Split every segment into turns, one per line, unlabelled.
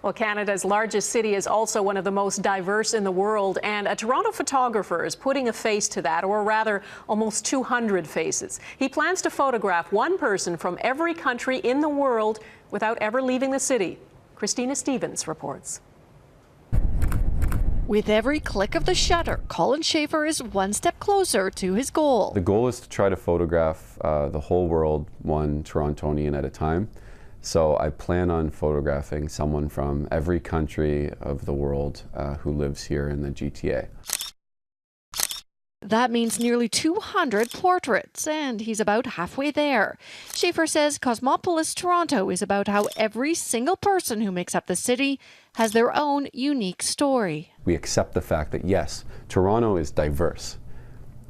Well, Canada's largest city is also one of the most diverse in the world, and a Toronto photographer is putting a face to that, or rather, almost 200 faces. He plans to photograph one person from every country in the world without ever leaving the city. Christina Stevens reports.
With every click of the shutter, Colin Schaefer is one step closer to his goal.
The goal is to try to photograph the whole world, one Torontonian at a time. So I plan on photographing someone from every country of the world who lives here in the GTA.
That means nearly 200 portraits, and he's about halfway there. Schaefer says Cosmopolis Toronto is about how every single person who makes up the city has their own unique story.
We accept the fact that, yes, Toronto is diverse,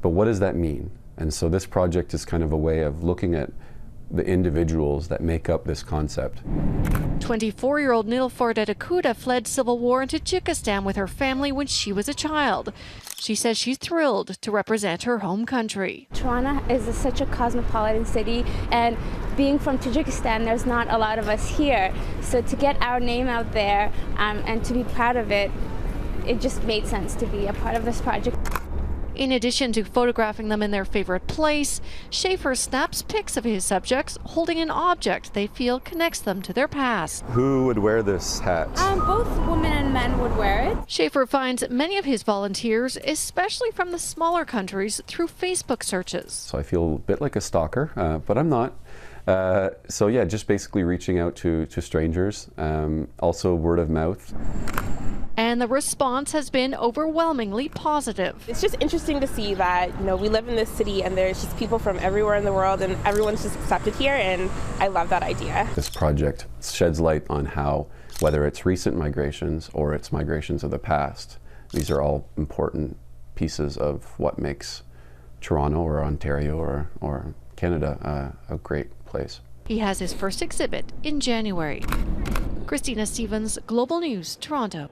but what does that mean? And so this project is kind of a way of looking at the individuals that make up this concept.
24-year-old Nilford Atakuda fled civil war in Tajikistan with her family when she was a child. She says she's thrilled to represent her home country.
Toronto is such a cosmopolitan city, and being from Tajikistan, there's not a lot of us here. So to get our name out there and to be proud of it, it just made sense to be a part of this project.
In addition to photographing them in their favorite place, Schaefer snaps pics of his subjects holding an object they feel connects them to their past.
Who would wear this hat?
Both women and men would wear it. Schaefer
finds many of his volunteers, especially from the smaller countries, through Facebook searches.
So I feel a bit like a stalker, but I'm not. So yeah, just basically reaching out to strangers, also word of mouth.
And the response has been overwhelmingly positive.
It's just interesting to see that, we live in this city and there's just people from everywhere in the world and everyone's just accepted here, and I love that idea.
This project sheds light on how, whether it's recent migrations or it's migrations of the past, these are all important pieces of what makes Toronto or Ontario or Canada a great place.
He has his first exhibit in January. Christina Stevens, Global News, Toronto.